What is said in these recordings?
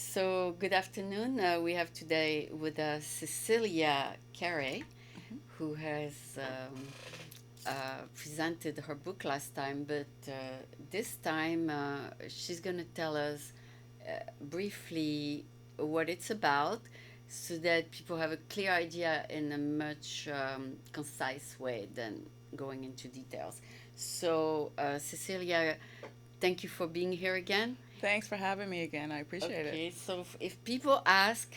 So, good afternoon. We have today with us Cecilia Carey, who has presented her book last time, but this time she's going to tell us briefly what it's about so that people have a clear idea in a much concise way than going into details. So, Cecilia, thank you for being here again. Thanks for having me again. I appreciate it. Okay, so if people ask,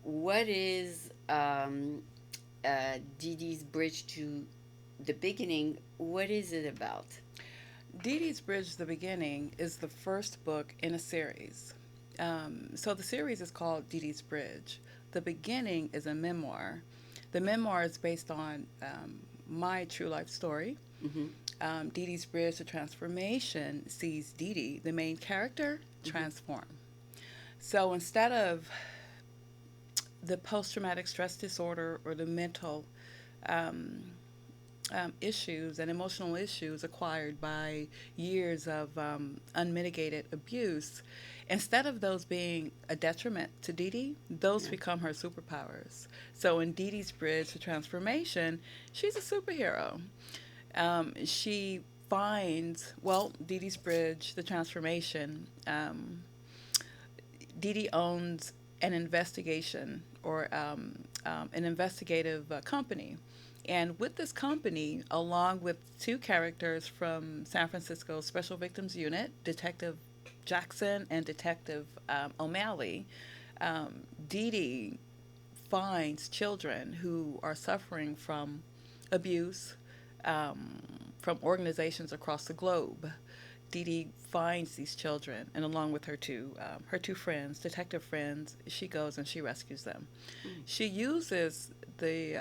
what is Dee Dee's bridge to the beginning, what is it about? Dee Dee's Bridge, the Beginning, is the first book in a series. So the series is called Dee Dee's Bridge. The Beginning is a memoir. The memoir is based on my true life story. Mm-hmm. Dee Dee's Bridge to Transformation sees Dee Dee, the main character, Mm-hmm. transform. So instead of the post traumatic stress disorder or the mental um, issues and emotional issues acquired by years of unmitigated abuse, instead of those being a detriment to Dee Dee, those Yeah. become her superpowers. So in Dee Dee's Bridge to Transformation, she's a superhero. She finds, well, Dee Dee's Bridge, the transformation, Dee Dee owns an investigation or an investigative company. And with this company, along with two characters from San Francisco Special Victims Unit, Detective Jackson and Detective O'Malley, Dee Dee finds children who are suffering from abuse um, from organizations across the globe. Dee Dee finds these children, and along with her two friends, detective friends, she goes and she rescues them. Mm. She uses the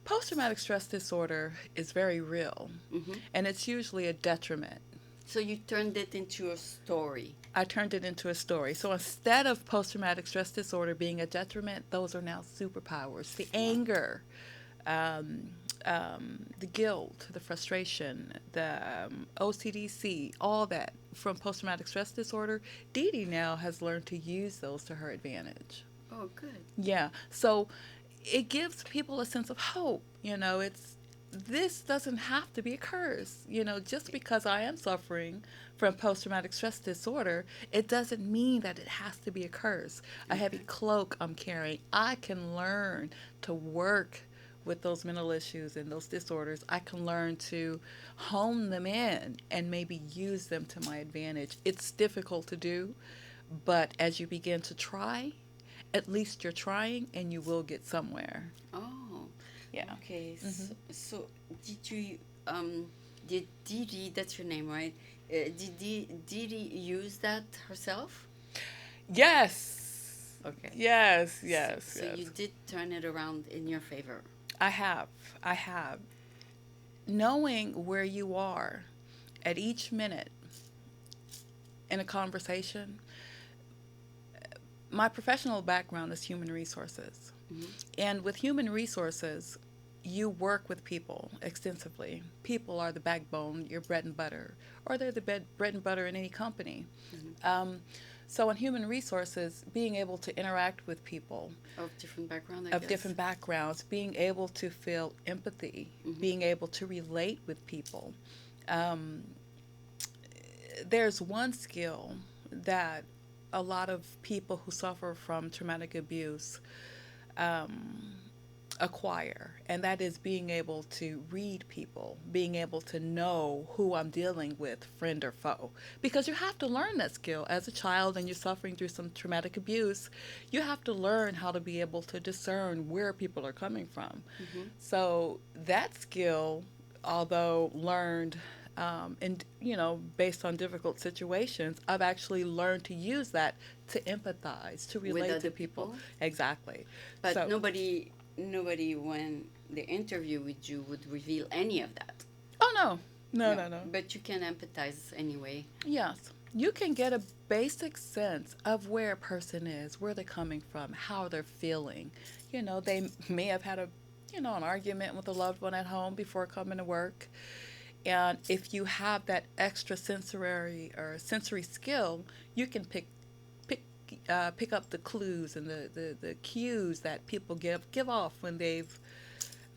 post traumatic stress disorder is very real, Mm-hmm. and it's usually a detriment. So you turned it into a story. I turned it into a story. So instead of post traumatic stress disorder being a detriment, those are now superpowers. The Wow. anger, um, the guilt, the frustration, the OCDC, all that from post traumatic stress disorder, Dee Dee now has learned to use those to her advantage. Oh, good. Yeah. So it gives people a sense of hope. This doesn't have to be a curse. Just because I am suffering from post traumatic stress disorder, it doesn't mean that it has to be a curse, a heavy Okay. cloak I'm carrying. I can learn to work with those mental issues and those disorders. I can learn to hone them in and maybe use them to my advantage. It's difficult to do, but as you begin to try, at least you're trying and you will get somewhere. Oh, Yeah. okay. Hmm. So did you did Dee Dee, that's your name, right? Did Dee use that herself? Yes. Okay. Yes, So, yes, so you yes. did turn it around in your favor. I have. I have. Knowing where you are at each minute in a conversation, my professional background is human resources. Mm-hmm. And with human resources, you work with people extensively. People are the backbone, your bread and butter, or they're the bread and butter in any company. Mm-hmm. Um, so, in human resources, being able to interact with people Of different background, I of guess. different backgrounds, being able to feel empathy, Mm-hmm. being able to relate with people. Um, there's one skill that a lot of people who suffer from traumatic abuse um, acquire, and that is being able to read people, being able to know who I'm dealing with, friend or foe. Because you have to learn that skill as a child and you're suffering through some traumatic abuse. You have to learn how to be able to discern where people are coming from. Mm-hmm. So that skill, although learned and based on difficult situations, I've actually learned to use that to empathize, to With relate to other people. people. Exactly. But So nobody when they interview with you would reveal any of that. oh no, no, No, no, no. but you can empathize anyway. Yes, you can get a basic sense of where a person is, where they're coming from, how they're feeling. They may have had an argument with a loved one at home before coming to work. And if you have that extra sensory or sensory skill, you can pick pick up the clues and the cues that people give off when they're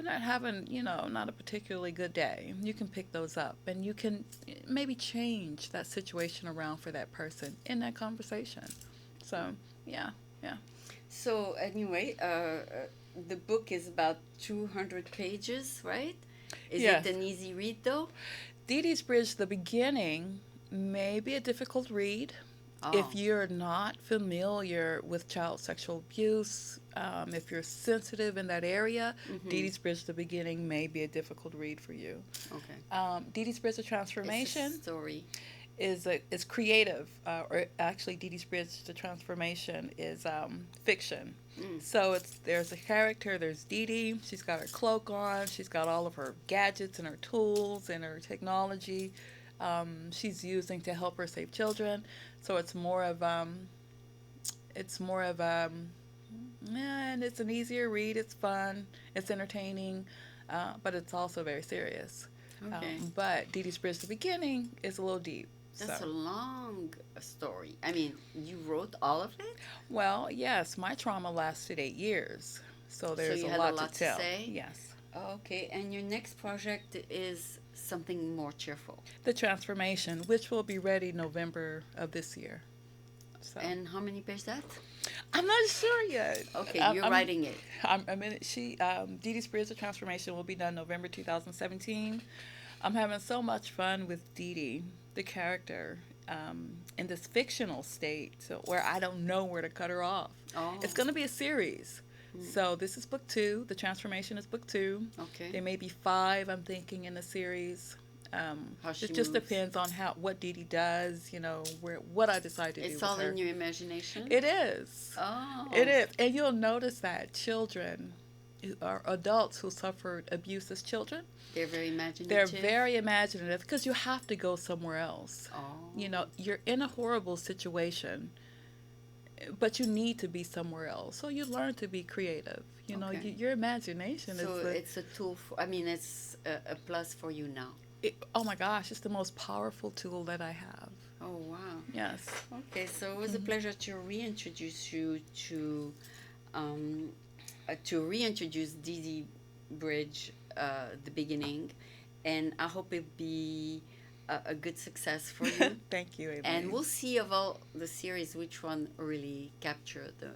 not having, not a particularly good day. You can pick those up, and you can maybe change that situation around for that person in that conversation. So, yeah, yeah. So anyway, the book is about 200 pages, right? Is Yes. it an easy read though? Dee Dee's Bridge, the beginning, may be a difficult read. Oh, If you're not familiar with child sexual abuse, if you're sensitive in that area, Dee Dee's Bridge, the beginning, may be a difficult read for you. okay. Dee Dee's Bridge of It's a Transformation story. is creative, or actually Dee Dee's Bridge to Transformation is fiction. Mm. So there's a character, there's Dee Dee, she's got her cloak on, she's got all of her gadgets and her tools and her technology she's using to help her save children. So it's more of and it's an easier read, it's fun, it's entertaining, but it's also very serious. Okay. But Dee Dee's Bridge, the beginning, is a little deep. That's So, a long story. I mean, you wrote all of it? well, yes, my trauma lasted 8 years, so there's you a had lot, a lot to to tell. say? Yes. Okay, and your next project is something more cheerful. The Transformation, which will be ready November of this year. So And how many pages that? I'm not sure yet. Okay, you're writing it. I'm in it. Dee Dee's Bridge of Transformation will be done November 2017. I'm having so much fun with Dee Dee, the character, in this fictional state, so where I don't know where to cut her off. Oh, It's going to be a series. So this is book 2. The Transformation is book 2. okay. There may be 5, I'm thinking, in the series. How she It just moves. depends on what Dee Dee does, what I decide to do It's with all her. in your imagination? It is. Oh. It is. And you'll notice that children or adults who suffered abuse as children, They're very imaginative? they're very imaginative because you have to go somewhere else. Oh. You're in a horrible situation, but you need to be somewhere else. So you learn to be creative. Okay. Your imagination So is it's a tool it's a plus for you now. oh my gosh, it's the most powerful tool that I have. Oh, wow. Yes. Okay, so it was a pleasure to reintroduce you to reintroduce Dee Dee Bridge, the beginning, and I hope it be a good success for you. Thank you, Aileen. And we'll see of all the series which one really captured the.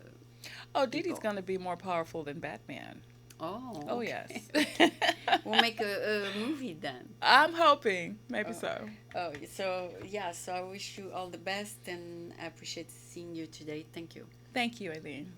Dee Dee's going to be more powerful than Batman. Oh. Oh, okay. yes. We'll make a movie then. I'm hoping. Maybe so. Oh, so yeah. So I wish you all the best, and I appreciate seeing you today. Thank you. Thank you, Aileen.